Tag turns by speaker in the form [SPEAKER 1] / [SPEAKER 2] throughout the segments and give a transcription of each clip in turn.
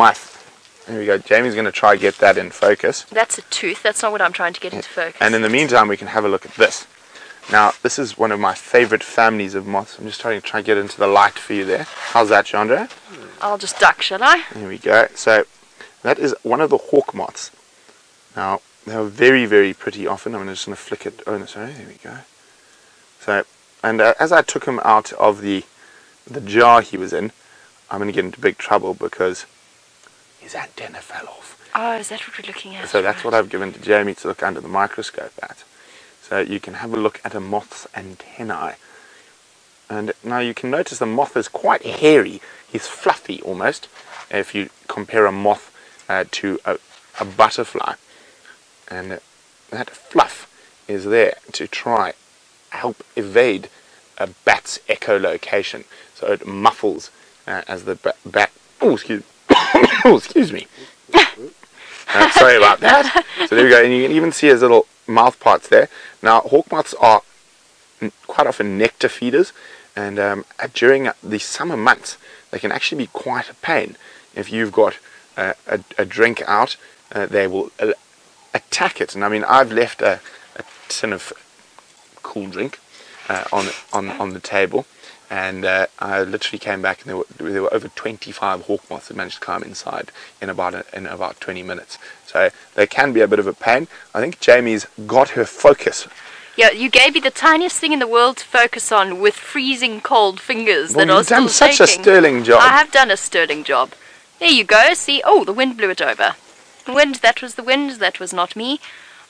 [SPEAKER 1] my... There we go. Jamie's going to try get that in focus.
[SPEAKER 2] That's a tooth. That's not what I'm trying to get into focus.
[SPEAKER 1] And in the meantime, we can have a look at this. Now, this is one of my favorite families of moths. I'm just trying to get into the light for you there. How's that, Chandra?
[SPEAKER 2] I'll just duck, shall I?
[SPEAKER 1] There we go. So, that is one of the hawk moths. Now, they're very, very pretty often. I'm just going to flick it. Oh, no, sorry. There we go. So, and as I took him out of the jar he was in, I'm going to get into big trouble because his antenna fell off.
[SPEAKER 2] Oh, is that what we're looking at?
[SPEAKER 1] So that's what I've given to Jamie to look under the microscope at. So you can have a look at a moth's antennae. And now you can notice the moth is quite hairy. He's fluffy almost, if you compare a moth to a butterfly. And that fluff is there to try help evade a bat's echolocation. So it muffles as the bat... Oh, excuse oh, excuse me. Sorry about that. So there we go. And you can even see his little mouth parts there. Now, hawk moths are quite often nectar feeders. And during the summer months, they can actually be quite a pain. If you've got a drink out, they will attack it. And I mean, I've left a tin of cool drink on the table, and I literally came back, and there were over 25 hawk moths that managed to climb inside in about 20 minutes. So they can be a bit of a pain. I think Jamie's got her focus.
[SPEAKER 2] Yeah, you gave me the tiniest thing in the world to focus on with freezing cold fingers that are still
[SPEAKER 1] You've done such
[SPEAKER 2] shaking.
[SPEAKER 1] a sterling job.
[SPEAKER 2] I have done a sterling job. There you go. See, oh, the wind blew it over. The wind, that was the wind, that was not me.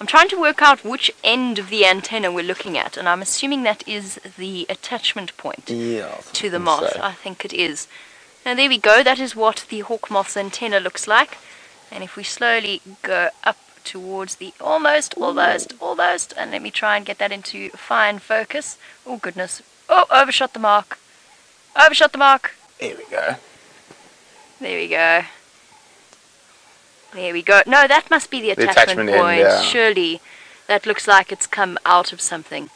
[SPEAKER 2] I'm trying to work out which end of the antenna we're looking at, and I'm assuming that is the attachment point to the moth. I think it is. Now there we go. That is what the hawk moth's antenna looks like. And if we slowly go up towards the almost, and let me try and get that into fine focus. Oh goodness. Oh, overshot the mark. Overshot the mark.
[SPEAKER 1] There we go.
[SPEAKER 2] There we go. There we go. No, that must be the attachment point.
[SPEAKER 1] End, yeah.
[SPEAKER 2] Surely that looks like it's come out of something.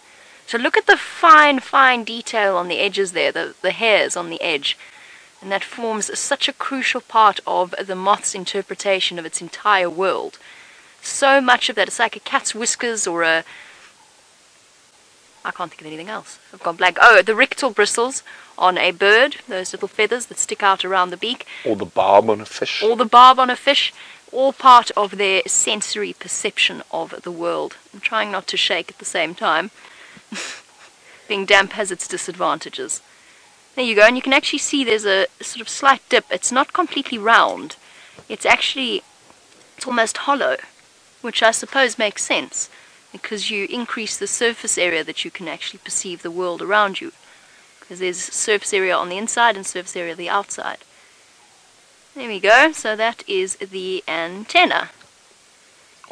[SPEAKER 2] So look at the fine detail on the edges there, the hairs on the edge. And that forms such a crucial part of the moth's interpretation of its entire world. So much of that, it's like a cat's whiskers or a... I can't think of anything else. I've gone blank. Oh, the rictal bristles on a bird, those little feathers that stick out around the beak.
[SPEAKER 1] Or the barb on a fish.
[SPEAKER 2] Or the barb on a fish. All part of their sensory perception of the world. I'm trying not to shake at the same time. Being damp has its disadvantages. There you go, and you can actually see there's a sort of slight dip. It's not completely round. It's almost hollow, which I suppose makes sense, because you increase the surface area that you can actually perceive the world around you. Because there's surface area on the inside and surface area on the outside. There we go, so that is the antenna.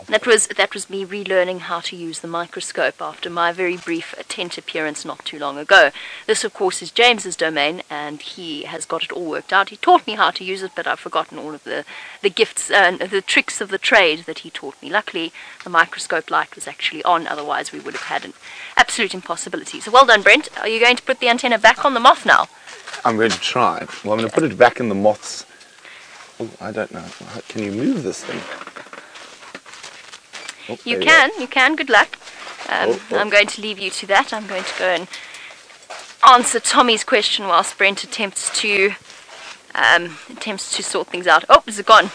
[SPEAKER 2] That was me relearning how to use the microscope after my very brief tent appearance not too long ago. This, of course, is James's domain, and he has got it all worked out. He taught me how to use it, but I've forgotten all of the gifts and the tricks of the trade that he taught me. Luckily, the microscope light was actually on, otherwise we would have had an absolute impossibility. So well done, Brent. Are you going to put the antenna back on the moth now?
[SPEAKER 1] I'm going to try. Well, I'm going to put it back in the moth's... Oh, I don't know. Can you move this thing? Oh,
[SPEAKER 2] you can. Good luck. I'm going to leave you to that. I'm going to go and answer Tommy's question whilst Brent attempts to sort things out. Oh, is it gone?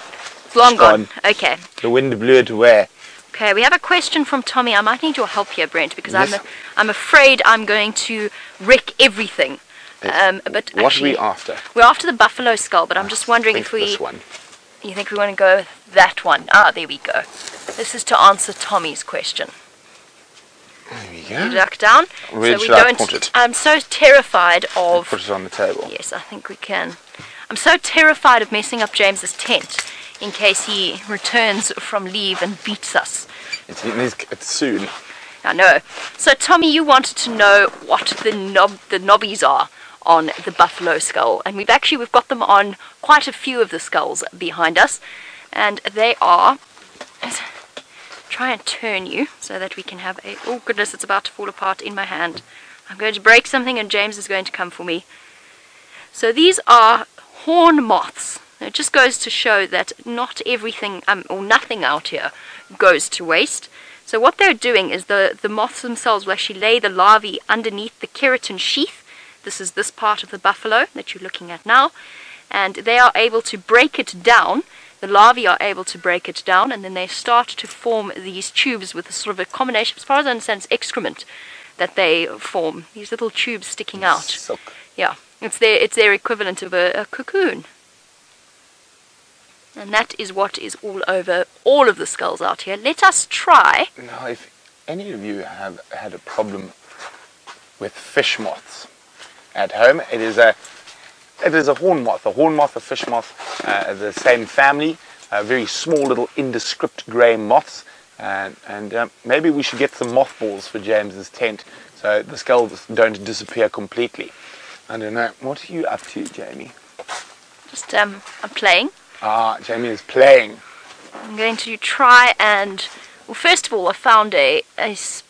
[SPEAKER 2] It's long gone. Okay.
[SPEAKER 1] The wind blew it away.
[SPEAKER 2] Okay, we have a question from Tommy. I might need your help here, Brent, because
[SPEAKER 1] yes.
[SPEAKER 2] I'm afraid I'm going to wreck everything. But
[SPEAKER 1] what are we after?
[SPEAKER 2] We're after the buffalo skull, but I'm just wondering if we...
[SPEAKER 1] This one.
[SPEAKER 2] You think we want to go with that one? Ah, there we go. This is to answer Tommy's question.
[SPEAKER 1] There we go.
[SPEAKER 2] You duck down.
[SPEAKER 1] Where should I put it?
[SPEAKER 2] I'm so terrified of...
[SPEAKER 1] Put it on the table.
[SPEAKER 2] Yes, I think we can. I'm so terrified of messing up James's tent in case he returns from leave and beats us.
[SPEAKER 1] It's soon.
[SPEAKER 2] I know. So Tommy, you wanted to know what the knobbies are on the buffalo skull, and we've got them on quite a few of the skulls behind us, and they are... Try and turn you so that we can have a... Oh goodness, it's about to fall apart in my hand. I'm going to break something and James is going to come for me. So these are horn moths. It just goes to show that not everything or nothing out here goes to waste. So what they're doing is the moths themselves will actually lay the larvae underneath the keratin sheath. This is this part of the buffalo that you're looking at now. And they are able to break it down. The larvae are able to break it down, and then they start to form these tubes with a sort of a combination, as far as I understand, it's excrement that they form. These little tubes sticking out.
[SPEAKER 1] Silk.
[SPEAKER 2] Yeah, it's their equivalent of a cocoon. And that is what is all over all of the skulls out here. Let us try.
[SPEAKER 1] Now, if any of you have had a problem with fish moths at home, it is a horn moth. A horn moth, a fish moth, the same family. Very small little indescript grey moths. And maybe we should get some mothballs for James's tent so the skulls don't disappear completely. I don't know. What are you up to, Jamie?
[SPEAKER 2] Just I'm playing.
[SPEAKER 1] Ah, Jamie is playing.
[SPEAKER 2] I'm going to try and, well, first of all, I found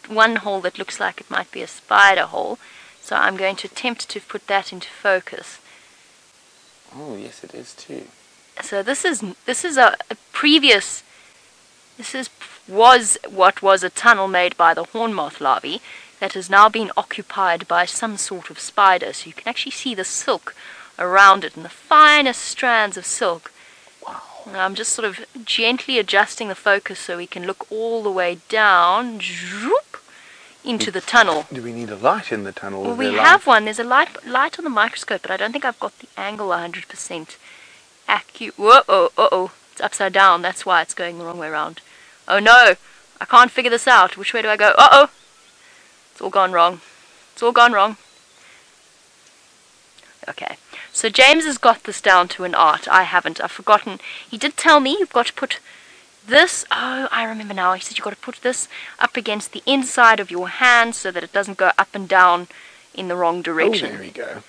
[SPEAKER 2] one hole that looks like it might be a spider hole, so I'm going to attempt to put that into focus.
[SPEAKER 1] Oh, yes, it is too.
[SPEAKER 2] So this is a previous. Was what was a tunnel made by the horn moth larvae that has now been occupied by some sort of spider. So you can actually see the silk around it and the finest strands of silk. Now I'm just sort of gently adjusting the focus so we can look all the way down into the tunnel.
[SPEAKER 1] Do we need a light in the tunnel?
[SPEAKER 2] Well, we have one. There's a light on the microscope, but I don't think I've got the angle 100% accurate. Whoa, it's upside down. That's why it's going the wrong way around. Oh no, I can't figure this out. Which way do I go? Uh-oh, it's all gone wrong. It's all gone wrong. Okay, so James has got this down to an art. I haven't. I've forgotten. He did tell me you've got to put this. Oh, I remember now. He said you've got to put this up against the inside of your hand so that it doesn't go up and down in the wrong direction.
[SPEAKER 1] Oh, there we go.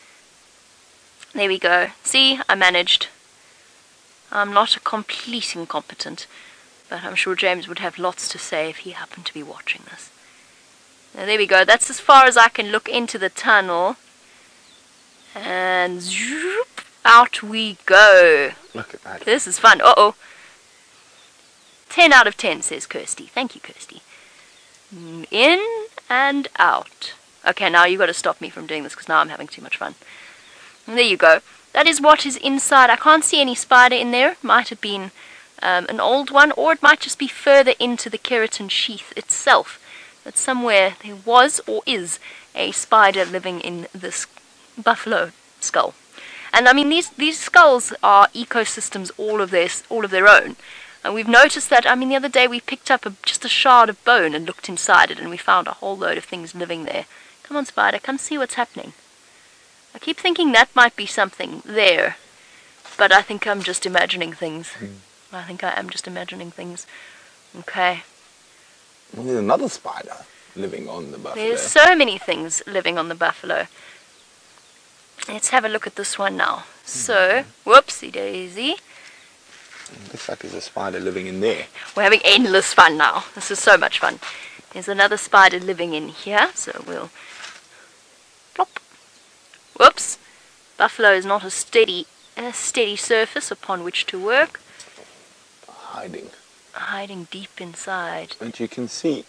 [SPEAKER 2] There we go. See, I managed. I'm not a complete incompetent, but I'm sure James would have lots to say if he happened to be watching this. Now, there we go. That's as far as I can look into the tunnel. And zoop, out we go.
[SPEAKER 1] Look at that.
[SPEAKER 2] This is fun. Uh-oh. 10 out of 10, says Kirsty. Thank you, Kirsty. In and out. Okay, now you've got to stop me from doing this because now I'm having too much fun. And there you go. That is what is inside. I can't see any spider in there. It might have been an old one, or it might just be further into the keratin sheath itself. But somewhere there was or is a spider living in this buffalo skull. And I mean, these skulls are ecosystems all of their own. And we've noticed that. I mean, the other day we picked up just a shard of bone and looked inside it, and we found a whole load of things living there. Come on, spider, come see what's happening. I keep thinking that might be something there, but I think I'm just imagining things. I think I am just imagining things. Okay.
[SPEAKER 1] Well, there's another spider living on the buffalo.
[SPEAKER 2] There's so many things living on the buffalo. Let's have a look at this one now. So, whoopsie daisy.
[SPEAKER 1] Looks like there's a spider living in there.
[SPEAKER 2] We're having endless fun now. This is so much fun. There's another spider living in here, so we'll plop. Whoops. Buffalo is not a steady surface upon which to work. Hiding deep inside.
[SPEAKER 1] And you can see.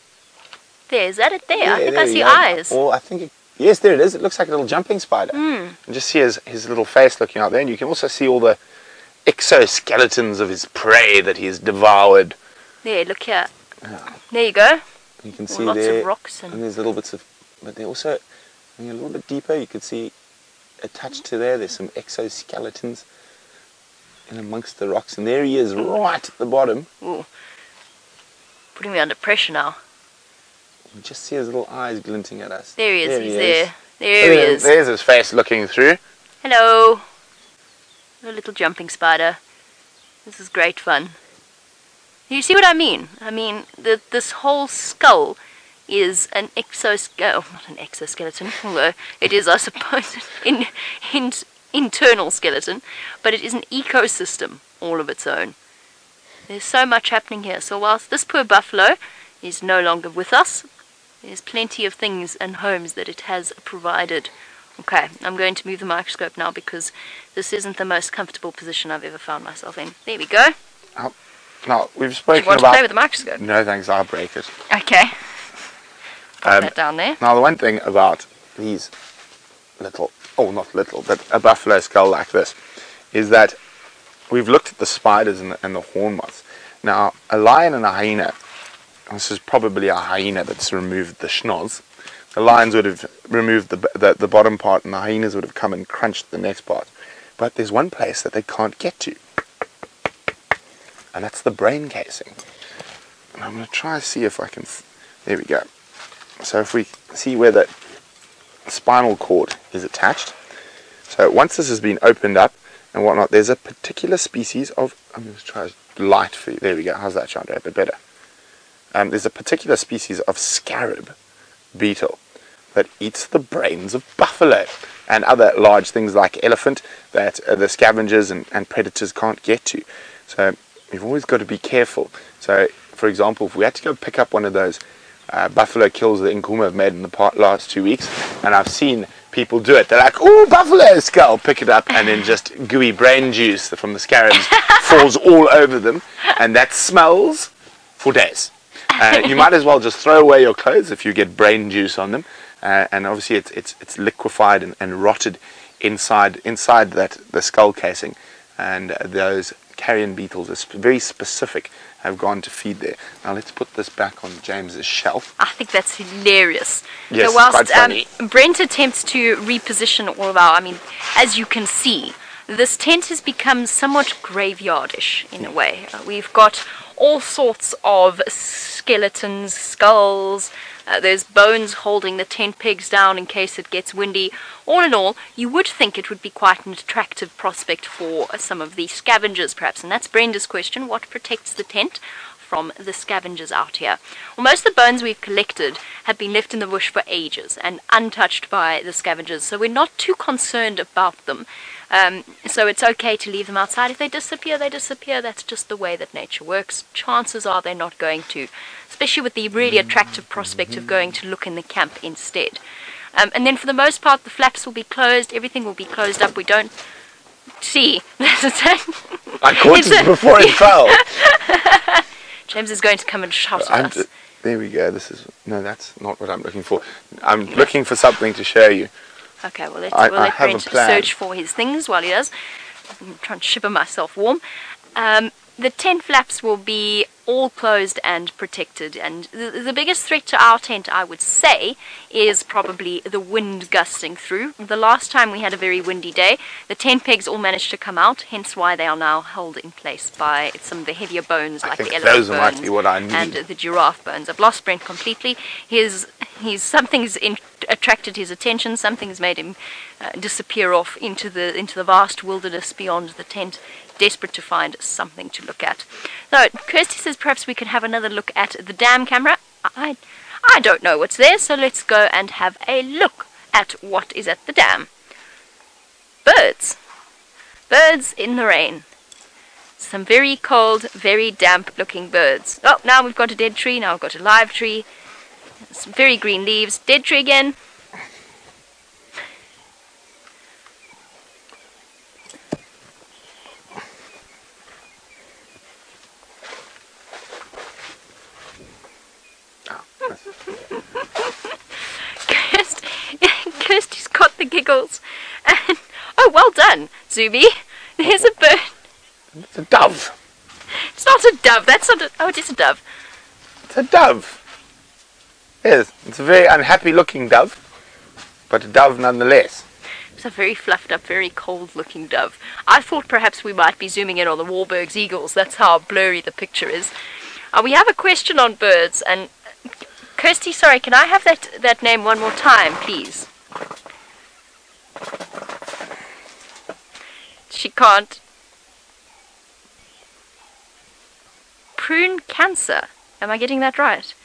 [SPEAKER 2] There, is that it there?
[SPEAKER 1] Yeah,
[SPEAKER 2] I think
[SPEAKER 1] there
[SPEAKER 2] I see
[SPEAKER 1] you go.
[SPEAKER 2] eyes.
[SPEAKER 1] Well, I think yes, there it is. It looks like a little jumping spider. And just see his little face looking out there, and you can also see all the exoskeletons of his prey that he's devoured.
[SPEAKER 2] There, look here.
[SPEAKER 1] Yeah.
[SPEAKER 2] There you go.
[SPEAKER 1] You can see
[SPEAKER 2] lots
[SPEAKER 1] there,
[SPEAKER 2] of rocks and
[SPEAKER 1] there's little bits of, but they also, when you're a little bit deeper, you can see attached to there's some exoskeletons in amongst the rocks, and there he is, right at the bottom.
[SPEAKER 2] Ooh. Putting me under pressure now.
[SPEAKER 1] You just see his little eyes glinting at us.
[SPEAKER 2] There he is.
[SPEAKER 1] There
[SPEAKER 2] He's
[SPEAKER 1] he
[SPEAKER 2] there.
[SPEAKER 1] is.
[SPEAKER 2] There he is.
[SPEAKER 1] There's his face looking through.
[SPEAKER 2] Hello. A little jumping spider. This is great fun. You see what I mean? I mean, this whole skull is an not an exoskeleton, although it is, I suppose, internal skeleton, but it is an ecosystem all of its own. There's so much happening here. So whilst this poor buffalo is no longer with us, there's plenty of things and homes that it has provided Okay, I'm going to move the microscope now because this isn't the most comfortable position I've ever found myself in. There we go.
[SPEAKER 1] Now, we've
[SPEAKER 2] Do
[SPEAKER 1] spoken
[SPEAKER 2] you want
[SPEAKER 1] about...
[SPEAKER 2] to play with the microscope?
[SPEAKER 1] No, thanks, I'll break it.
[SPEAKER 2] Okay. Pop that down there.
[SPEAKER 1] Now, the one thing about these little, oh, not little, but a buffalo skull like this, is that we've looked at the spiders and the horn moths. Now, a lion and a hyena, this is probably a hyena that's removed the schnoz. The lions would have removed the bottom part, and the hyenas would have come and crunched the next part. But there's one place that they can't get to, and that's the brain casing. And I'm going to try to see if I can... There we go. So if we see where the spinal cord is attached. So once this has been opened up and whatnot, there's a particular species of... I'm going to try light for you. There we go. How's that sound? A bit better. There's a particular species of scarab beetle that eats the brains of buffalo and other large things like elephant that the scavengers and predators can't get to. So we've always got to be careful. So, for example, if we had to go pick up one of those buffalo kills that Djuma have made in the last 2 weeks, and I've seen people do it, they're like, "Ooh, buffalo skull," pick it up, and then just gooey brain juice from the scarabs falls all over them, and that smells for days. You might as well just throw away your clothes if you get brain juice on them, and obviously it's liquefied and rotted inside the skull casing, and those carrion beetles are very specific, have gone to feed there. Now let's put this back on James's shelf.
[SPEAKER 2] I think that's hilarious.
[SPEAKER 1] Yes,
[SPEAKER 2] so whilst
[SPEAKER 1] quite funny.
[SPEAKER 2] Brent attempts to reposition all of our, as you can see, this tent has become somewhat graveyardish in a way. We've got all sorts of skeletons, skulls, there's bones holding the tent pegs down in case it gets windy. All in all, you would think it would be quite an attractive prospect for some of the scavengers perhaps, and that's Brenda's question: what protects the tent from the scavengers out here? Well, most of the bones we've collected have been left in the bush for ages and untouched by the scavengers, so we're not too concerned about them. So it's okay to leave them outside. If they disappear, they disappear. That's just the way that nature works. Chances are they're not going to, especially with the really attractive prospect of going to look in the camp instead. And then for the most part, the flaps will be closed. Everything will be closed up. We don't see.
[SPEAKER 1] I caught it before it fell.
[SPEAKER 2] James is going to come and shout at us.
[SPEAKER 1] There we go. No, that's not what I'm looking for. I'm looking for something to show you.
[SPEAKER 2] Okay, well, we'll let Brent search for his things while he does. I'm trying to shiver myself warm. The tent flaps will be all closed and protected, and the biggest threat to our tent, I would say, is probably the wind gusting through. The last time we had a very windy day, the tent pegs all managed to come out, hence why they are now held in place by some of the heavier bones like the elephant bones
[SPEAKER 1] might be what I need.
[SPEAKER 2] and the giraffe bones. I've lost Brent completely. Something's attracted his attention, something's made him disappear off into the vast wilderness beyond the tent, desperate to find something to look at. So Kirsty says perhaps we could have another look at the dam camera. I don't know what's there, so let's go and have a look at what is at the dam. Birds in the rain. Some very cold, very damp looking birds. Oh, now we've got a dead tree, now we've got a live tree. Some very green leaves, dead tree again. Kirsty's got the giggles. And, oh, well done, Zuby. There's a bird.
[SPEAKER 1] It's a dove.
[SPEAKER 2] It's not a dove. That's not a... Oh, it is a dove.
[SPEAKER 1] It's a dove. Yes, it's a very unhappy looking dove, but a dove nonetheless.
[SPEAKER 2] It's a very fluffed up, very cold looking dove. I thought perhaps we might be zooming in on the Wahlberg's eagles. That's how blurry the picture is. We have a question on birds, and Kirsty, sorry, can I have that name one more time, please? She can't. Prune cancer. Am I getting that right?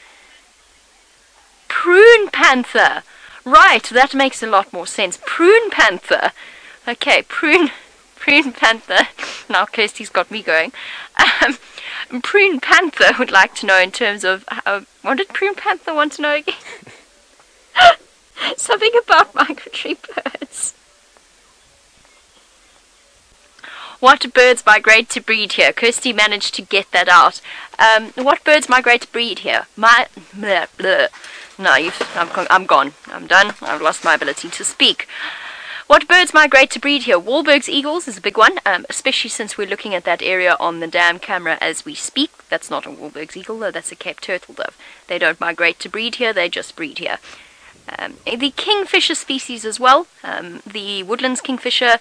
[SPEAKER 2] Prune panther. Right, that makes a lot more sense. Prune panther. Okay, prune panther. Now Kirsty's got me going. Prune panther would like to know in terms of what did prune panther want to know again? Something about migratory birds. What birds migrate to breed here? Kirsty managed to get that out. What birds migrate to breed here? Bleh, bleh. No, I'm gone. I'm done. I've lost my ability to speak. What birds migrate to breed here? Wahlberg's eagles is a big one, especially since we're looking at that area on the dam camera as we speak. That's not a Wahlberg's eagle, though. That's a Cape turtle dove. They don't migrate to breed here. They just breed here. The kingfisher species as well. The woodlands kingfisher.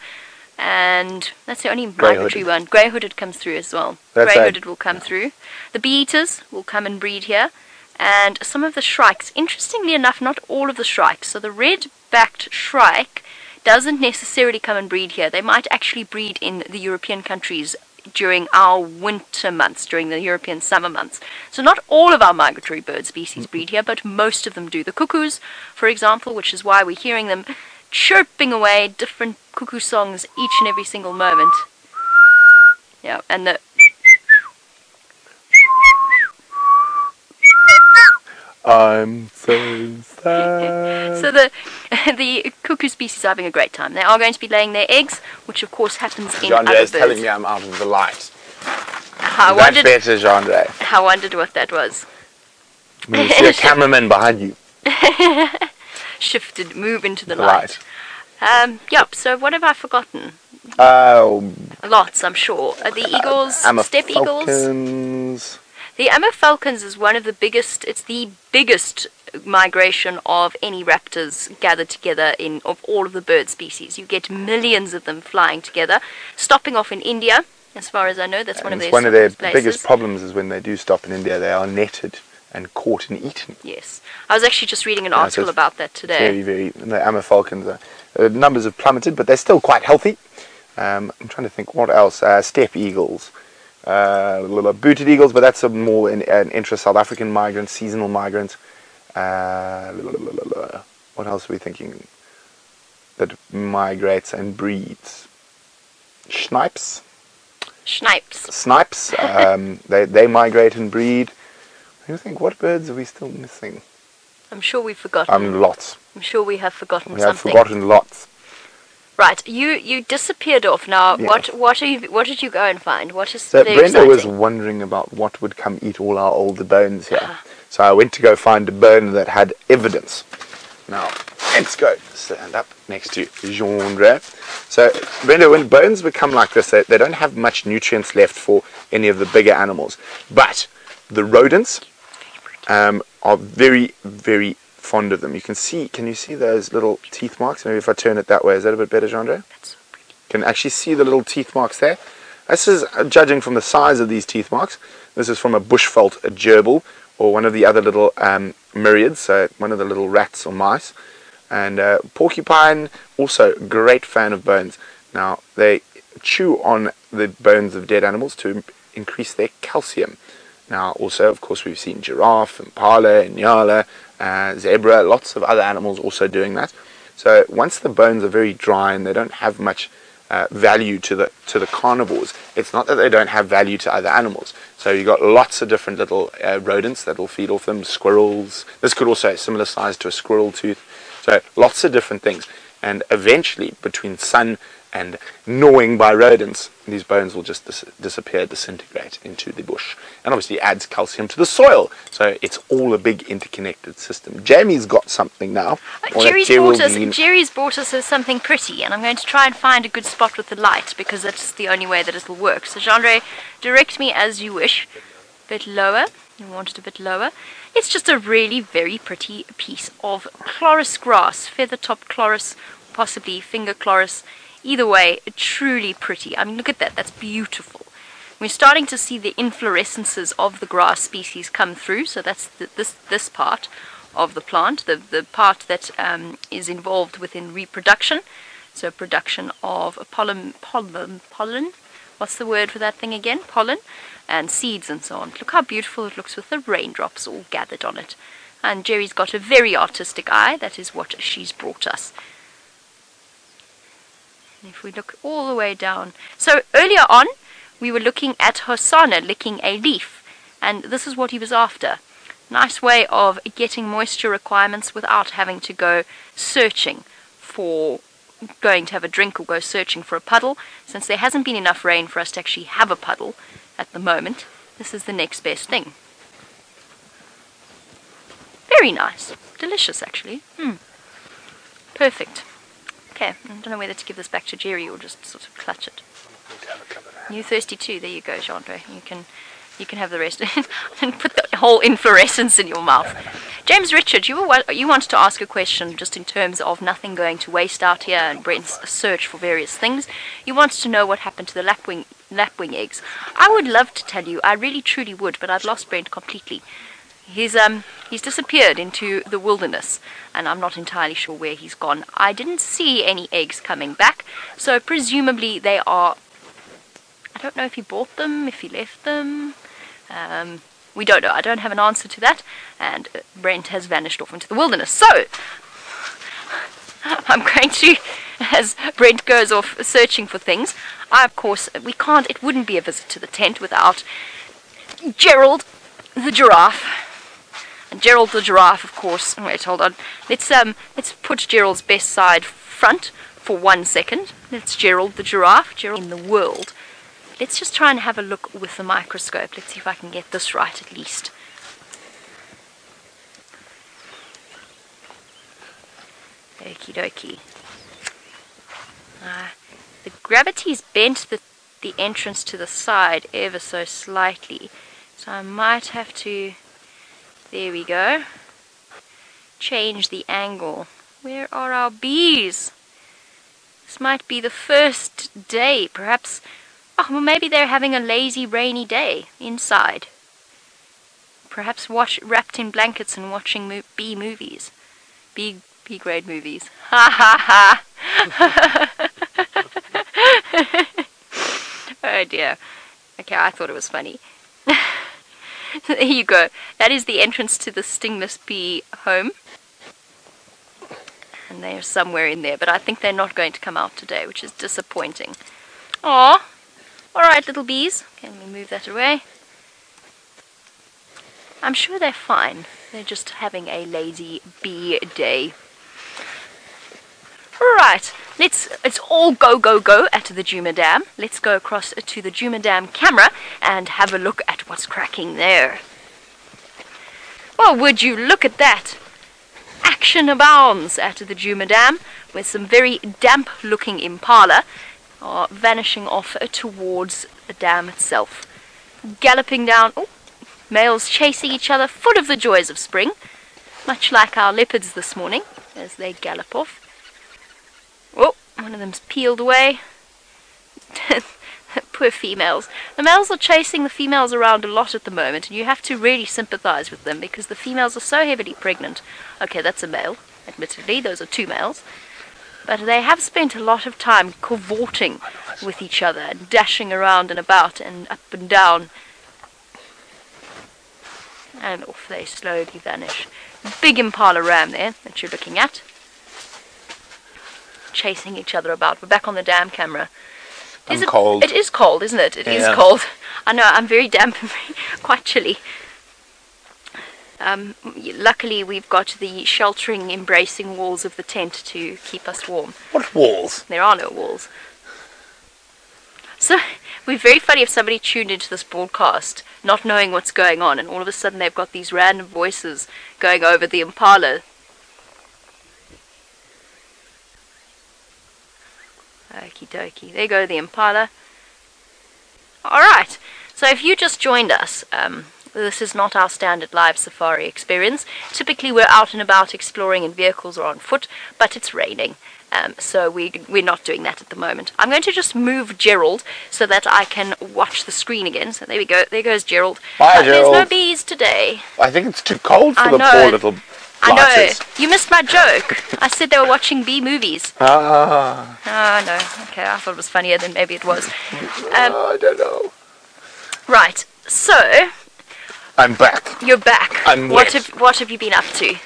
[SPEAKER 2] And that's the only migratory one. Grey-hooded comes through as well. Grey-hooded will come through. The bee-eaters will come and breed here. And some of the shrikes. Interestingly enough, not all of the shrikes. So the red-backed shrike doesn't necessarily come and breed here. They might actually breed in the European countries during our winter months, during the European summer months. So not all of our migratory bird species breed here, but most of them do. The cuckoos, for example, which is why we're hearing them chirping away different cuckoo songs each and every single moment. Yeah, and the
[SPEAKER 1] I'm so sad.
[SPEAKER 2] so the cuckoo species are having a great time. They are going to be laying their eggs, which of course happens in other birds.
[SPEAKER 1] Telling me I'm out of the light.
[SPEAKER 2] That's
[SPEAKER 1] better, Jean-Andre.
[SPEAKER 2] I wondered what that was.
[SPEAKER 1] You see a cameraman behind you.
[SPEAKER 2] Shifted, move into the light. Yep, so what have I forgotten? Lots, I'm sure. The eagles, steppe eagles. The Amur falcons is one of the biggest, it's the biggest migration of any raptors gathered together of all of the bird species. You get millions of them flying together, stopping off in India, as far as I know. That's one of their
[SPEAKER 1] biggest problems is when they do stop in India, they are netted and caught and eaten.
[SPEAKER 2] Yes. I was actually just reading an article about that today.
[SPEAKER 1] The Amur falcons, numbers have plummeted, but they're still quite healthy. I'm trying to think what else. Steppe eagles. Booted eagles, but that's more an intra-South African migrant, seasonal migrant. What else are we thinking that migrates and breeds? Snipes. They migrate and breed. I think, what birds are we still missing?
[SPEAKER 2] I'm sure we've forgotten.
[SPEAKER 1] Lots.
[SPEAKER 2] I'm sure we have forgotten something.
[SPEAKER 1] We have forgotten lots.
[SPEAKER 2] Right, you disappeared off now. Yes. What did you go and find? What is
[SPEAKER 1] so Brenda was wondering about what would come eat all our older bones here. So I went to go find a bone that had evidence. Now, let's go stand up next to Jean-Andre. So Brenda, when bones become like this, they don't have much nutrients left for any of the bigger animals. But the rodents are very, very fond of them. Can you see those little teeth marks? Maybe if I turn it that way, is that a bit better, Jean-Andre?
[SPEAKER 2] That's so pretty.
[SPEAKER 1] Can actually see the little teeth marks there. This is judging from the size of these teeth marks. This is from a bushveld, a gerbil, or one of the other little myriads, so one of the little rats or mice. And porcupine, also great fan of bones. Now, they chew on the bones of dead animals to increase their calcium. Now, also, of course, we've seen giraffe, impala, nyala, zebra, lots of other animals also doing that. So once the bones are very dry and they don't have much value to the carnivores, it's not that they don't have value to other animals. So you've got lots of different little rodents that will feed off them, squirrels. This could also have similar size to a squirrel tooth. So lots of different things. And eventually, between sun and gnawing by rodents, these bones will just disappear, disintegrate into the bush. And obviously adds calcium to the soil. So it's all a big interconnected system. Jamie's got something now.
[SPEAKER 2] Jerry's brought us something pretty, and I'm going to try and find a good spot with the light, because that's the only way that it'll work. So Jean-Andre, direct me as you wish. A bit lower. You want it a bit lower. It's just a really very pretty piece of chloris grass, feather-top chloris, possibly finger chloris. Either way, truly pretty. I mean, look at that. That's beautiful. We're starting to see the inflorescences of the grass species come through. So that's this part of the plant, the part that is involved within reproduction. So production of pollen. What's the word for that thing again? Pollen and seeds and so on. Look how beautiful it looks with the raindrops all gathered on it. And Jerry's got a very artistic eye. That is what she's brought us. If we look all the way down. So earlier on, we were looking at Hosana licking a leaf. And this is what he was after. Nice way of getting moisture requirements without having to go searching for going to have a drink or go searching for a puddle. Since there hasn't been enough rain for us to actually have a puddle at the moment, this is the next best thing. Very nice. Delicious, actually. Perfect. Okay, I don't know whether to give this back to Jerry or just sort of clutch it. You thirsty too? There you go, Jean-Andre. You can have the rest and put the whole inflorescence in your mouth. James Richard, you wanted to ask a question just in terms of nothing going to waste out here and Brent's search for various things. You wanted to know what happened to the lapwing eggs. I would love to tell you, I really truly would, but I've lost Brent completely. He's disappeared into the wilderness, and I'm not entirely sure where he's gone. I didn't see any eggs coming back, so presumably they are... I don't know if he bought them, if he left them. We don't know. I don't have an answer to that, and Brent has vanished off into the wilderness. So, I'm going to, as Brent goes off searching for things, of course, it wouldn't be a visit to the tent without Gerald the giraffe. And Gerald the giraffe, of course, wait, hold on. Let's put Gerald's best side front for 1 second. That's Gerald the giraffe, Gerald in the world. Let's just try and have a look with the microscope. Let's see if I can get this right at least. Okie dokie. The gravity's bent the entrance to the side ever so slightly. So I might have to, there we go, change the angle. Where are our bees? This might be the first day, perhaps. Oh, well, maybe they're having a lazy, rainy day inside. Perhaps wrapped in blankets and watching bee movies. B-grade movies. Ha ha ha! Oh dear. Okay, I thought it was funny. There you go. That is the entrance to the stingless bee home. And they're somewhere in there, but I think they're not going to come out today, which is disappointing. Aww. Alright, little bees. Okay, let me move that away. I'm sure they're fine. They're just having a lazy bee day. Right, it's all go, go, go at the Djuma Dam. Let's go across to the Djuma Dam camera and have a look at what's cracking there. Well, would you look at that? Action abounds at the Djuma Dam, with some very damp-looking impala are vanishing off towards the dam itself. Galloping down, males chasing each other, full of the joys of spring, much like our leopards this morning, as they gallop off. Oh, one of them's peeled away. Poor females. The males are chasing the females around a lot at the moment, and you have to really sympathize with them because the females are so heavily pregnant. Okay, that's a male, admittedly, those are 2 males. But they have spent a lot of time cavorting with each other and dashing around and about and up and down. And off they slowly vanish. Big impala ram there that you're looking at. Chasing each other about. We're back on the dam camera.
[SPEAKER 1] I'm cold.
[SPEAKER 2] It is cold, isn't it? It is cold. I know, I'm very damp and quite chilly. Luckily we've got the sheltering, embracing walls of the tent to keep us warm.
[SPEAKER 1] What walls?
[SPEAKER 2] There are no walls. So, it would be very funny if somebody tuned into this broadcast not knowing what's going on, and all of a sudden they've got these random voices going over the impala. Okie dokie. There go the impala. Alright, so if you just joined us, this is not our standard live safari experience. Typically we're out and about exploring in vehicles or on foot, but it's raining. So we're not doing that at the moment. I'm going to just move Gerald so that I can watch the screen again. So there we go. There goes Gerald.
[SPEAKER 1] Bye, Gerald.
[SPEAKER 2] There's no bees today.
[SPEAKER 1] I think it's too cold for the poor little blighters.
[SPEAKER 2] I know. You missed my joke. I said they were watching bee movies.
[SPEAKER 1] Ah.
[SPEAKER 2] Oh, no. Okay, I thought it was funnier than maybe it was.
[SPEAKER 1] I don't know.
[SPEAKER 2] Right. So...
[SPEAKER 1] I'm back.
[SPEAKER 2] You're back.
[SPEAKER 1] I'm wet.
[SPEAKER 2] What have you been up to?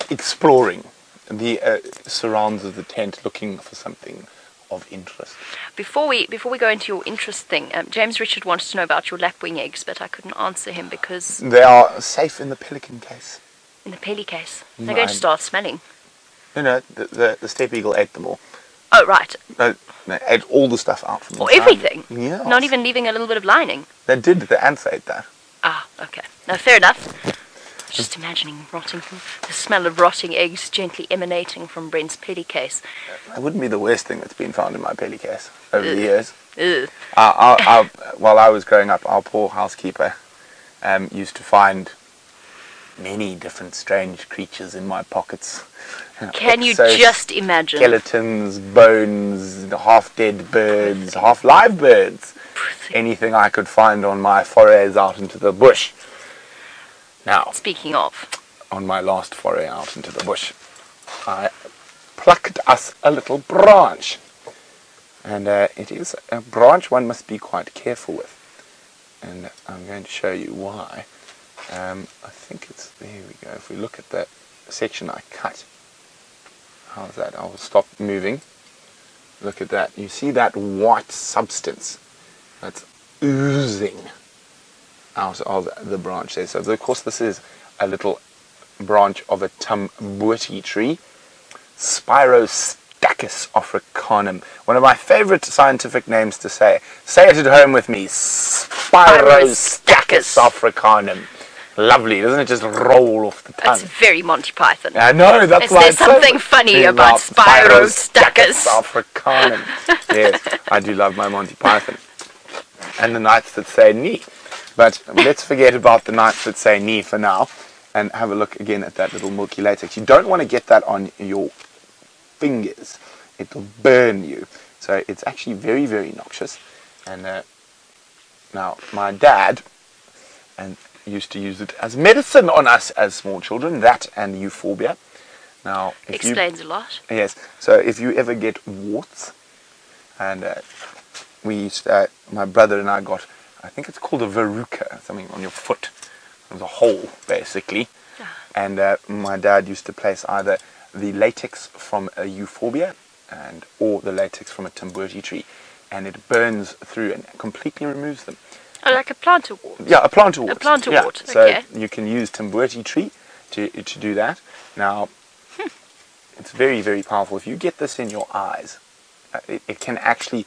[SPEAKER 1] Exploring the surrounds of the tent, looking for something of interest.
[SPEAKER 2] Before we go into your interest thing, James Richard wanted to know about your lapwing eggs, but I couldn't answer him because
[SPEAKER 1] They are safe in the pelican case.
[SPEAKER 2] in the pelly case they're going to start smelling.
[SPEAKER 1] No, the steppe eagle ate them all.
[SPEAKER 2] Oh right.
[SPEAKER 1] No, they ate all the stuff out from
[SPEAKER 2] Or
[SPEAKER 1] inside.
[SPEAKER 2] everything.
[SPEAKER 1] Yeah.
[SPEAKER 2] Not even leaving a little bit of lining.
[SPEAKER 1] They did. The ants ate that.
[SPEAKER 2] Ah, okay. No, fair enough. Just imagining the smell of rotting eggs gently emanating from Brent's pelly case.
[SPEAKER 1] That wouldn't be the worst thing that's been found in my pelly case over the years.
[SPEAKER 2] Ugh.
[SPEAKER 1] While I was growing up, our poor housekeeper used to find many different strange creatures in my pockets.
[SPEAKER 2] Can you just imagine?
[SPEAKER 1] Skeletons, bones, half-dead birds, half-live birds. Anything I could find on my forays out into the bush. Now,
[SPEAKER 2] speaking of,
[SPEAKER 1] on my last foray out into the bush, I plucked us a little branch. And it is a branch one must be quite careful with. And I'm going to show you why. I think it's, there we go, if we look at the section I cut. How's that? I will stop moving. Look at that. You see that white substance that's oozing out of the branch there. So of course this is a little branch of a tumbuti tree, Spirostachys africanum. One of my favorite scientific names to say. Say it at home with me. Spirostachys africanum. Lovely, doesn't it just roll off the tongue?
[SPEAKER 2] it's very Monty Python.
[SPEAKER 1] I know, that's why
[SPEAKER 2] there's something funny about Spirostachys
[SPEAKER 1] africanum. Yes, I do love my Monty Python. And the nights that say knee. But let's forget about the nights that say knee for now and have a look again at that little milky latex. You don't want to get that on your fingers. It'll burn you. So it's actually very, very noxious. And now my dad used to use it as medicine on us as small children, that and euphorbia. Now,
[SPEAKER 2] explains a lot.
[SPEAKER 1] Yes. So if you ever get warts, and we used my brother and I got, I think it's called a verruca, something on your foot. It was a hole, basically. And my dad used to place either the latex from a euphorbia or the latex from a tumbuti tree, and it burns through and completely removes them.
[SPEAKER 2] Oh, like a plantar wart?
[SPEAKER 1] Yeah, a plantar wart.
[SPEAKER 2] A plantar wart,
[SPEAKER 1] So
[SPEAKER 2] okay.
[SPEAKER 1] you can use tumbuti tree to do that. Now, it's very, very powerful. If you get this in your eyes, it actually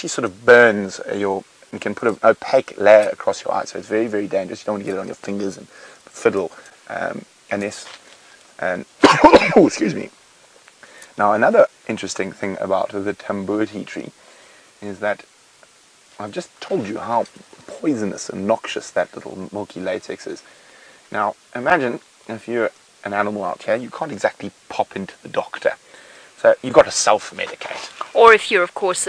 [SPEAKER 1] sort of burns you can put an opaque layer across your eyes, so it's very, very dangerous. You don't want to get it on your fingers and fiddle. Excuse me. Now, another interesting thing about the tumbuti tree is that I've just told you how poisonous and noxious that little milky latex is. Now, imagine if you're an animal out here, you can't exactly pop into the doctor. So you've got to self-medicate.
[SPEAKER 2] Or if you're, of course,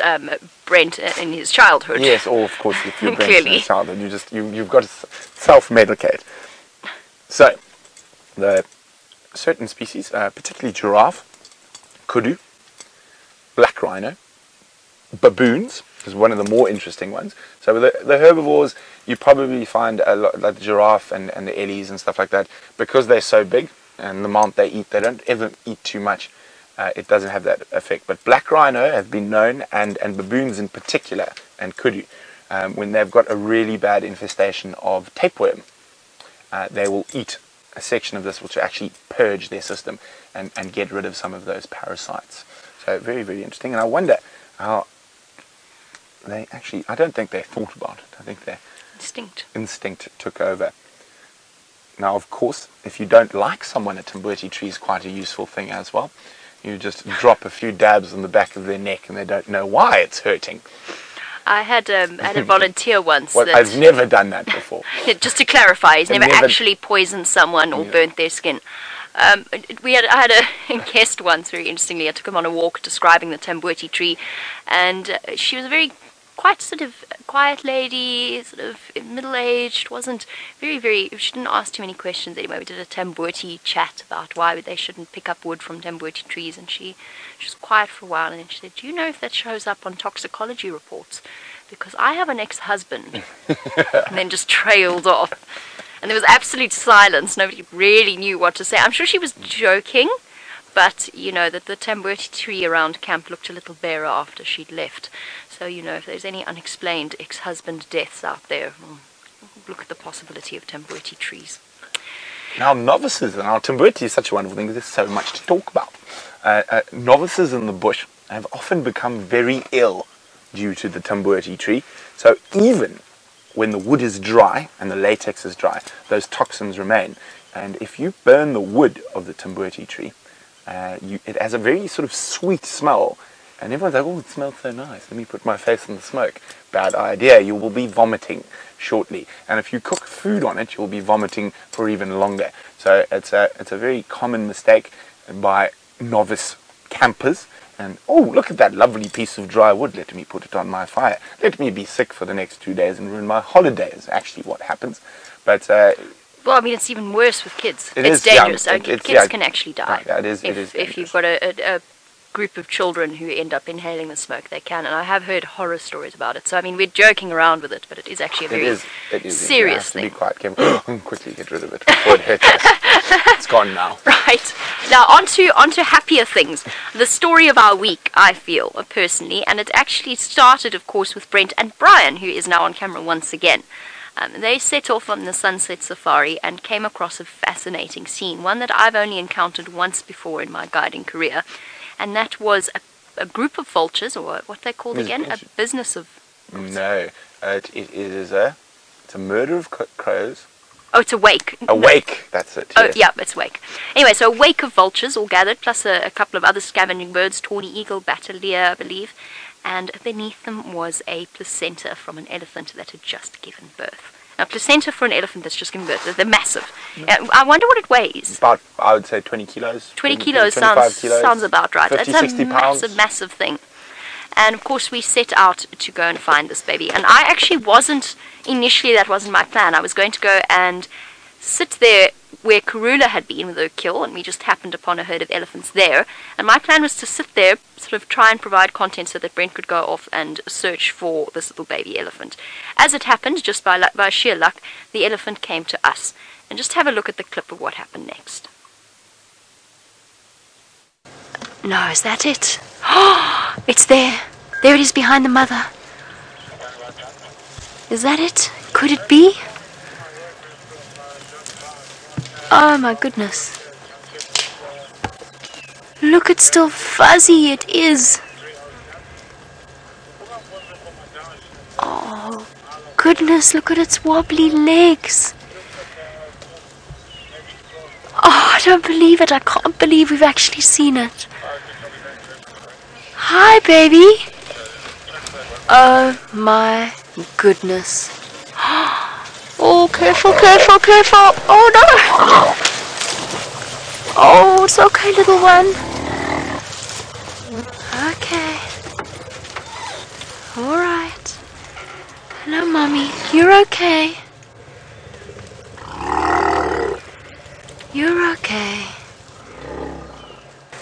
[SPEAKER 2] Brent in his childhood.
[SPEAKER 1] Yes, or of course if you're Brent in
[SPEAKER 2] Clearly.
[SPEAKER 1] his childhood, you've got to self-medicate. So, the certain species, particularly giraffe, kudu, black rhino, baboons is one of the more interesting ones. So with the herbivores, you probably find a lot like the giraffe and the ellies and stuff like that, because they're so big and the amount they eat, they don't ever eat too much. It doesn't have that effect. But black rhino have been known, and baboons in particular, and kudu, when they've got a really bad infestation of tapeworm, they will eat a section of this which will actually purge their system and get rid of some of those parasites. So very, very interesting. And I wonder how they actually, I don't think they thought about it. I think their instinct took over. Now, of course, if you don't like someone, a tumbuti tree is quite a useful thing as well. You just drop a few dabs on the back of their neck and they don't know why it's hurting.
[SPEAKER 2] I had a volunteer once.
[SPEAKER 1] Well, I've never done that before.
[SPEAKER 2] Just to clarify, he's never actually poisoned someone or burnt their skin. I had a guest once, very interestingly. I took him on a walk describing the tumbuti tree, and she was a very quiet lady, sort of middle-aged, wasn't she didn't ask too many questions anyway. We did a tumbuti chat about why they shouldn't pick up wood from tumbuti trees, and she was quiet for a while, and then she said, "Do you know if that shows up on toxicology reports? Because I have an ex-husband." And then just trailed off. And there was absolute silence. Nobody really knew what to say. I'm sure she was joking, but you know that the tambuti tree around camp looked a little barer after she'd left. So you know, if there's any unexplained ex-husband deaths out there, look at the possibility of tambuti trees.
[SPEAKER 1] Now, novices, and our tambuti is such a wonderful thing because there's so much to talk about. Novices in the bush have often become very ill due to the tambuti tree. So even when the wood is dry and the latex is dry, those toxins remain. And if you burn the wood of the tambuti tree, it has a very sort of sweet smell. And everyone's like, oh, it smells so nice. Let me put my face in the smoke. Bad idea. You will be vomiting shortly. And if you cook food on it, you'll be vomiting for even longer. So it's a very common mistake by novice campers. And, oh, look at that lovely piece of dry wood. Let me put it on my fire. Let me be sick for the next 2 days and ruin my holiday is actually what happens. But
[SPEAKER 2] well, I mean, it's even worse with kids.
[SPEAKER 1] It's
[SPEAKER 2] dangerous.
[SPEAKER 1] Yeah,
[SPEAKER 2] kids can actually die.
[SPEAKER 1] Right,
[SPEAKER 2] if you've got a group of children who end up inhaling the smoke, they can. And I have heard horror stories about it. So, I mean, we're joking around with it, but it is actually a very serious thing.
[SPEAKER 1] You have to be quite careful. Quickly get rid of it before it hurts us. It's gone now.
[SPEAKER 2] Right. Now, on to happier things. The story of our week, I feel, personally, and it actually started, of course, with Brent and Brian, who is now on camera once again. They set off on the sunset safari and came across a fascinating scene, one that I've only encountered once before in my guiding career, and that was a group of vultures, or what they're called again, a business of...
[SPEAKER 1] No, it's a murder of crows.
[SPEAKER 2] Oh, it's a wake.
[SPEAKER 1] A wake, that's it.
[SPEAKER 2] Oh, yeah, it's a wake. Anyway, so a wake of vultures all gathered, plus a couple of other scavenging birds, tawny eagle, battalier, I believe, and beneath them was a placenta from an elephant that had just given birth. Now, placenta for an elephant that's just given birth, they're massive. I wonder what it weighs.
[SPEAKER 1] About, I would say, 20 kilos.
[SPEAKER 2] 20 kilos sounds about right.
[SPEAKER 1] 50,
[SPEAKER 2] That's
[SPEAKER 1] 60
[SPEAKER 2] a
[SPEAKER 1] pounds.
[SPEAKER 2] massive thing. And of course we set out to go and find this baby. And I actually initially that wasn't my plan. I was going to go and sit there where Karula had been with her kill, and we just happened upon a herd of elephants there. And my plan was to sit there, sort of try and provide content so that Brent could go off and search for this little baby elephant. As it happened, just by sheer luck, the elephant came to us. And just have a look at the clip of what happened next. No, is that it? Oh, it's there. There it is behind the mother. Is that it? Could it be? Oh my goodness. Look, it's still fuzzy. It is. Oh goodness, look at its wobbly legs. Oh, I don't believe it. I can't believe we've actually seen it. Hi, baby. Oh my goodness. Oh, careful, careful, careful. Oh no. Oh, it's okay, little one. Okay. Alright. Hello, Mommy. You're okay. You're okay.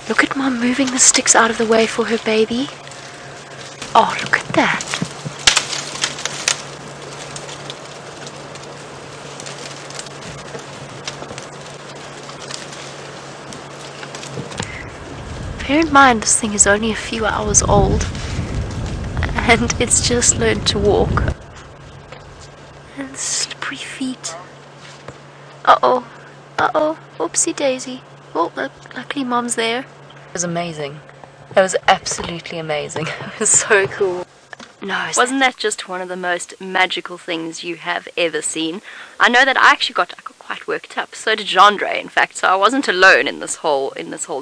[SPEAKER 2] Look at Mom moving the sticks out of the way for her baby. Oh, look at that. Bear in mind, this thing is only a few hours old, and it's just learned to walk. And slippery feet. Uh-oh. Uh-oh. Oopsie daisy. Oh, luckily Mom's there. It was amazing. That was absolutely amazing. It was so cool. No, wasn't that just one of the most magical things you have ever seen? I know that I got quite worked up. So did Jandre, in fact. So I wasn't alone in this whole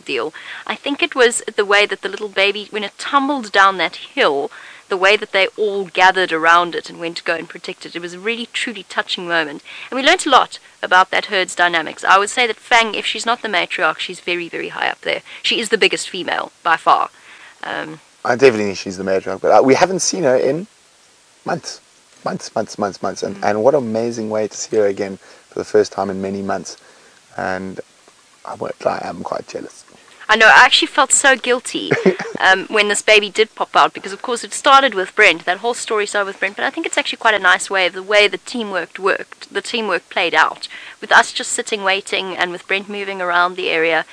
[SPEAKER 2] deal. I think it was the way that the little baby, when it tumbled down that hill, the way that they all gathered around it and went to go and protect it. It was a really, truly touching moment. And we learnt a lot about that herd's dynamics. I would say that Fang, if she's not the matriarch, she's very, very high up there. She is the biggest female, by far.
[SPEAKER 1] I definitely think she's the matriarch, but we haven't seen her in months. And what an amazing way to see her again for the first time in many months. And I won't lie, I'm quite jealous.
[SPEAKER 2] I know, I actually felt so guilty when this baby did pop out, because of course it started with Brent, that whole story started with Brent, but I think it's actually quite a nice way of the way the teamwork played out, with us just sitting waiting and with Brent moving around the area.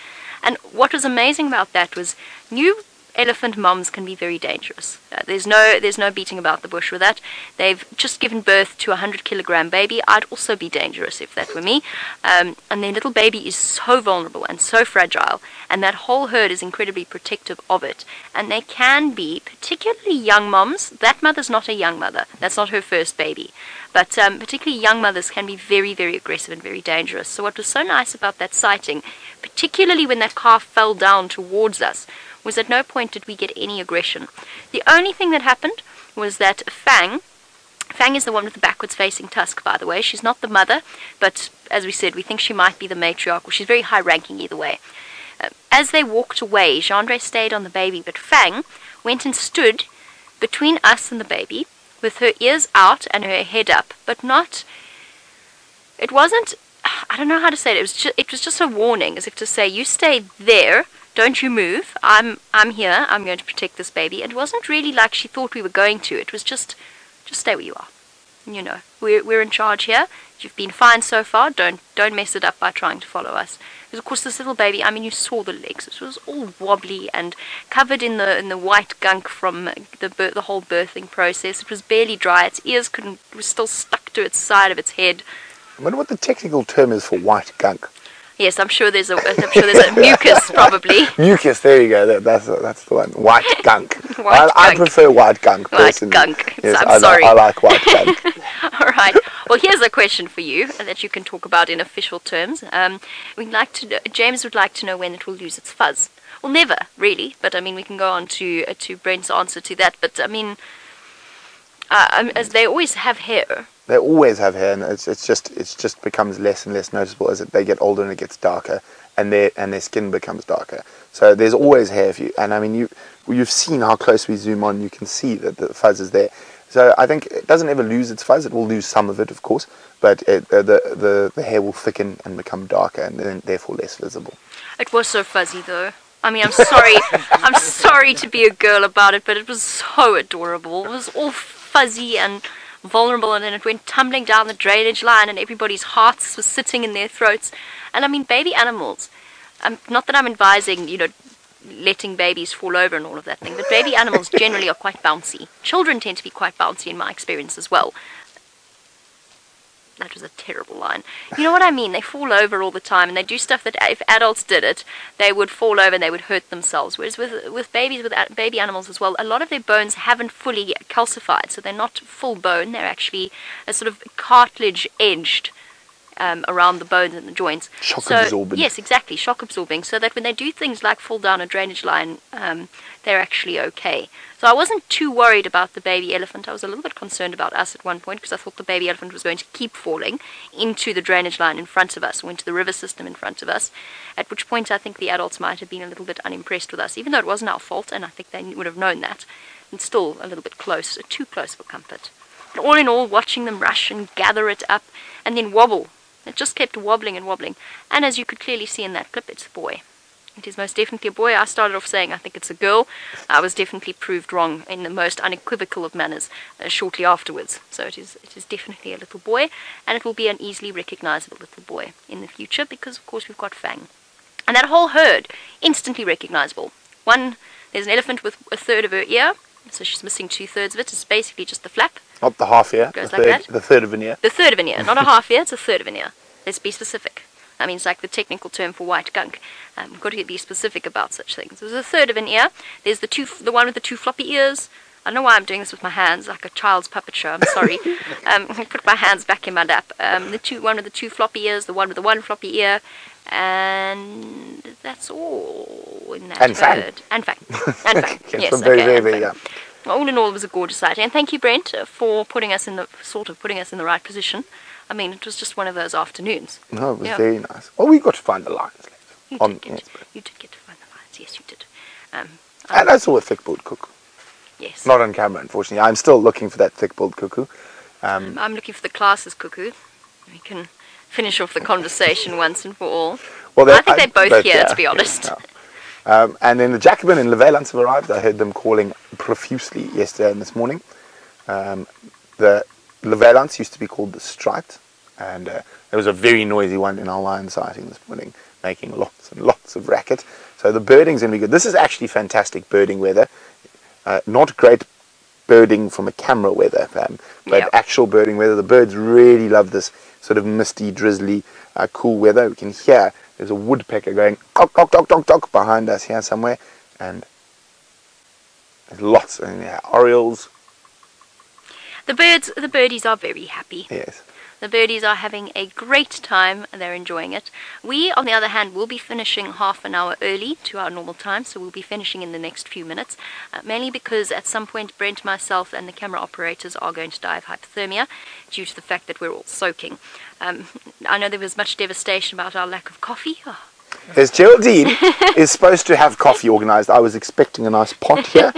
[SPEAKER 2] And what was amazing about that was new elephant moms can be very dangerous. There's no beating about the bush with that. They've just given birth to a 100-kilogram baby. I'd also be dangerous if that were me. And their little baby is so vulnerable and so fragile, and that whole herd is incredibly protective of it. And they can be, particularly young moms. That mother's not a young mother. That's not her first baby. But particularly young mothers can be very, very aggressive and very dangerous. So what was so nice about that sighting, particularly when that calf fell down towards us, was at no point did we get any aggression. The only thing that happened was that Fang is the one with the backwards facing tusk, by the way. She's not the mother, but as we said, we think she might be the matriarch. Well, she's very high ranking either way. As they walked away, Gendre stayed on the baby, but Fang went and stood between us and the baby with her ears out and her head up, but not, it wasn't, I don't know how to say it, it was just a warning, as if to say, you stay there, don't you move, I'm here, I'm going to protect this baby. It wasn't really like she thought we were going to. It was just stay where you are. You know, we're in charge here. You've been fine so far. Don't mess it up by trying to follow us. Because of course this little baby, I mean, you saw the legs. It was all wobbly and covered in the white gunk from the whole birthing process. It was barely dry. Its ears was still stuck to its side of its head.
[SPEAKER 1] I wonder what the technical term is for white gunk.
[SPEAKER 2] Yes, I'm sure there's a mucus probably.
[SPEAKER 1] Mucus, there you go. That's the one. White gunk. I prefer white gunk personally.
[SPEAKER 2] White gunk.
[SPEAKER 1] Yes,
[SPEAKER 2] I'm sorry.
[SPEAKER 1] I like white gunk.
[SPEAKER 2] All right. Well, here's a question for you that you can talk about in official terms. James would like to know when it will lose its fuzz. Well, never really, but I mean we can go on to Brent's answer to that. But I mean, as they always have hair.
[SPEAKER 1] They always have hair, and it just becomes less and less noticeable as they get older and it gets darker, and their skin becomes darker. So there's always hair and I mean you've seen how close we zoom on. You can see that the fuzz is there. So I think it doesn't ever lose its fuzz. It will lose some of it, of course, but the hair will thicken and become darker, and then therefore less visible.
[SPEAKER 2] It was so fuzzy though. I mean, I'm sorry. I'm sorry to be a girl about it, but it was so adorable. It was all fuzzy and vulnerable, and then it went tumbling down the drainage line, and everybody's hearts were sitting in their throats. And I mean, baby animals, not that I'm advising, you know, letting babies fall over and all of that thing, but baby animals generally are quite bouncy. Children tend to be quite bouncy in my experience as well. That was a terrible line. You know what I mean? They fall over all the time, and they do stuff that if adults did it, they would fall over and they would hurt themselves. Whereas with baby animals as well, a lot of their bones haven't fully calcified, so they're not full bone. They're actually a sort of cartilage edged around the bones and the joints.
[SPEAKER 1] Shock absorbing.
[SPEAKER 2] Yes, exactly, shock absorbing. So that when they do things like fall down a drainage line, they're actually okay. So I wasn't too worried about the baby elephant. I was a little bit concerned about us at one point because I thought the baby elephant was going to keep falling into the drainage line in front of us, or into the river system in front of us, at which point I think the adults might have been a little bit unimpressed with us, even though it wasn't our fault, and I think they would have known that, and still a little bit close, too close for comfort. But all in all, watching them rush and gather it up and then wobble. It just kept wobbling and wobbling, and as you could clearly see in that clip, it's a boy. It is most definitely a boy. I started off saying I think it's a girl. I was definitely proved wrong in the most unequivocal of manners shortly afterwards. So it is definitely a little boy, and it will be an easily recognizable little boy in the future because, of course, we've got Fang. And that whole herd, instantly recognizable. There's an elephant with a third of her ear, so she's missing 2/3 of it. It's basically just the flap.
[SPEAKER 1] Not the half ear.
[SPEAKER 2] Goes like that.
[SPEAKER 1] The third of an ear.
[SPEAKER 2] The third of an ear, not a half ear. It's a third of an ear. Let's be specific. I mean, it's like the technical term for white gunk. We've got to be specific about such things. There's a third of an ear. There's the one with the two floppy ears. I don't know why I'm doing this with my hands, like a child's puppet show. I'm sorry. I put my hands back in my lap. One with the two floppy ears, the one with the one floppy ear, and that's all in that herd. And Fang. And Fang.
[SPEAKER 1] Yes,
[SPEAKER 2] Yes,
[SPEAKER 1] very,
[SPEAKER 2] okay,
[SPEAKER 1] very young.
[SPEAKER 2] All in all, it was a gorgeous sight. And thank you, Brent, for putting us in the right position. I mean, it was just one of those afternoons.
[SPEAKER 1] No, it was very nice. Well, we got to find the lions later.
[SPEAKER 2] You did get to find the lions. Yes, you did.
[SPEAKER 1] And I saw a thick-billed cuckoo.
[SPEAKER 2] Yes.
[SPEAKER 1] Not on camera, unfortunately. I'm still looking for that thick-billed cuckoo.
[SPEAKER 2] I'm looking for the classes cuckoo. We can finish off the conversation once and for all. Well, I think they're both here, to be honest.
[SPEAKER 1] Yeah. And then the Jacobin and Leveilance have arrived. I heard them calling profusely yesterday and this morning. The Leveilance used to be called the Striped, and there was a very noisy one in our lion sighting this morning. making lots and lots of racket. So the birding's going to be good. This is actually fantastic birding weather. Not great birding from a camera weather, but actual birding weather. The birds really love this sort of misty, drizzly, cool weather. We can hear there's a woodpecker going tock, tock, tock, tock, tock behind us here somewhere, and there's lots of orioles.
[SPEAKER 2] The birdies are very happy.
[SPEAKER 1] Yes.
[SPEAKER 2] The birdies are having a great time. They're enjoying it. We, on the other hand, will be finishing half an hour early to our normal time, so we'll be finishing in the next few minutes, mainly because at some point Brent, myself, and the camera operators are going to die of hypothermia due to the fact that we're all soaking. I know there was much devastation about our lack of coffee. Oh.
[SPEAKER 1] Yes, Geraldine is supposed to have coffee organised. I was expecting a nice pot here.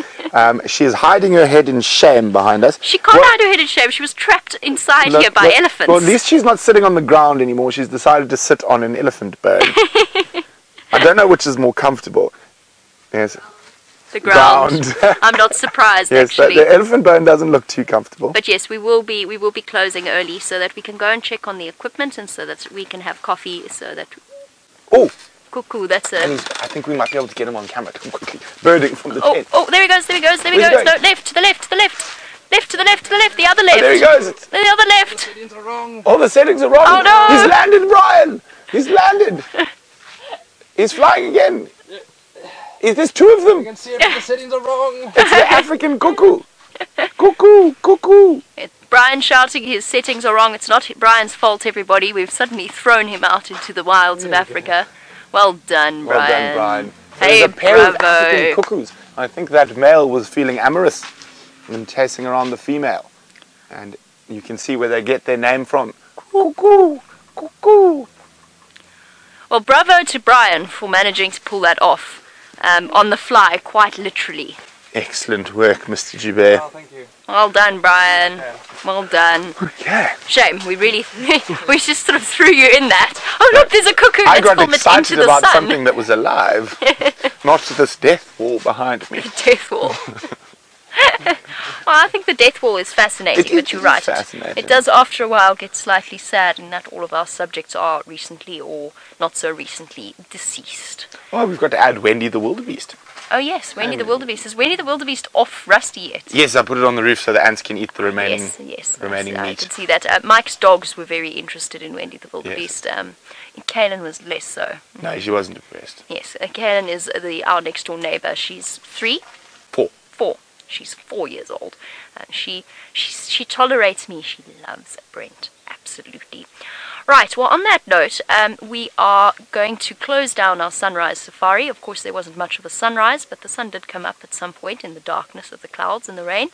[SPEAKER 1] She is hiding her head in shame behind us.
[SPEAKER 2] She can't hide her head in shame. She was trapped inside here by elephants.
[SPEAKER 1] Well, at least she's not sitting on the ground anymore. She's decided to sit on an elephant bone. I don't know which is more comfortable. Yes.
[SPEAKER 2] The ground. I'm not surprised,
[SPEAKER 1] yes,
[SPEAKER 2] actually.
[SPEAKER 1] The elephant bone doesn't look too comfortable.
[SPEAKER 2] But yes, we will be closing early so that we can go and check on the equipment, and so that we can have coffee, so that...
[SPEAKER 1] Oh!
[SPEAKER 2] Cuckoo, that's a...
[SPEAKER 1] I think we might be able to get him on camera. Come quickly. Birding from the tent.
[SPEAKER 2] Oh, there he goes, there he goes, there he goes. No, left, to the left, to the left. Left, to the left, to the left, the other left.
[SPEAKER 1] Oh, there he goes.
[SPEAKER 2] The other left.
[SPEAKER 3] The settings are wrong.
[SPEAKER 1] Oh, the settings are wrong.
[SPEAKER 2] Oh, no.
[SPEAKER 1] He's landed, Brian. He's landed. He's flying again. There's two of them.
[SPEAKER 3] You can see it, but the settings are wrong.
[SPEAKER 1] It's the African cuckoo. Cuckoo, cuckoo.
[SPEAKER 2] It's Brian shouting his settings are wrong. It's not Brian's fault, everybody. We've suddenly thrown him out into the wilds of Africa. Well done, Brian.
[SPEAKER 1] Well done, Brian.
[SPEAKER 2] Hey,
[SPEAKER 1] There's a pair of
[SPEAKER 2] bravo.
[SPEAKER 1] African cuckoos. I think that male was feeling amorous and chasing around the female. And you can see where they get their name from. Cuckoo, cuckoo.
[SPEAKER 2] Well, bravo to Brian for managing to pull that off on the fly, quite literally.
[SPEAKER 1] Excellent work, Mr. Djuma.
[SPEAKER 3] Oh, thank you.
[SPEAKER 2] Well done, Brian. Well done.
[SPEAKER 1] Okay.
[SPEAKER 2] Shame, we just sort of threw you in that. Oh look, there's a cuckoo
[SPEAKER 1] I
[SPEAKER 2] that's
[SPEAKER 1] got
[SPEAKER 2] fallen into
[SPEAKER 1] excited
[SPEAKER 2] the
[SPEAKER 1] about
[SPEAKER 2] sun.
[SPEAKER 1] something that was alive, not this death wall behind me.
[SPEAKER 2] Death wall. Well, I think the death wall is fascinating, but you're right.
[SPEAKER 1] Fascinating.
[SPEAKER 2] It does, after a while, get slightly sad in that all of our subjects are recently or not so recently deceased.
[SPEAKER 1] Oh, we've got to add Wendy the wildebeest.
[SPEAKER 2] Oh yes, Wendy the wildebeest. Is Wendy the wildebeest off Rusty yet?
[SPEAKER 1] Yes, I put it on the roof so the ants can eat the remaining
[SPEAKER 2] Yes, I
[SPEAKER 1] meat.
[SPEAKER 2] can see that. Mike's dogs were very interested in Wendy the wildebeest. Kaylin was less so.
[SPEAKER 1] No, she wasn't impressed.
[SPEAKER 2] Yes, Kaylin is our next door neighbour. She's 3?
[SPEAKER 1] 4.
[SPEAKER 2] 4. She's 4 years old. And she tolerates me. She loves Brent. Absolutely. Right, well, on that note, we are going to close down our sunrise safari. Of course, there wasn't much of a sunrise, but the sun did come up at some point in the darkness of the clouds and the rain.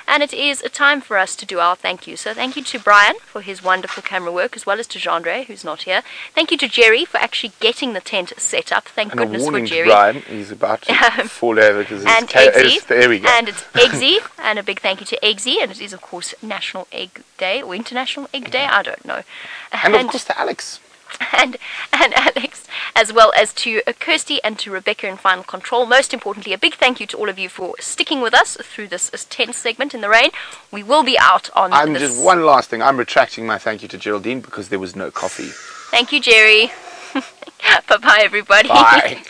[SPEAKER 2] And it is a time for us to do our thank you. So thank you to Brian for his wonderful camera work, as well as to Jean-Dre, who's not here. Thank you to Jerry for actually getting the tent set up. Thank goodness for Jerry.
[SPEAKER 1] To Brian, he's about to fall over because
[SPEAKER 2] and
[SPEAKER 1] Eggsy. There we go.
[SPEAKER 2] And it's Eggsy, and a big thank you to Eggsy. And it is, of course, National Egg Day, or International Egg Day, I don't know.
[SPEAKER 1] And of course to Alex.
[SPEAKER 2] And Alex, as well as to Kirsty and to Rebecca in Final Control. Most importantly, a big thank you to all of you for sticking with us through this tense segment in the rain. We will be out on
[SPEAKER 1] Just one last thing. I'm retracting my thank you to Geraldine because there was no coffee.
[SPEAKER 2] Thank you, Jerry. Bye-bye, everybody.
[SPEAKER 1] Bye.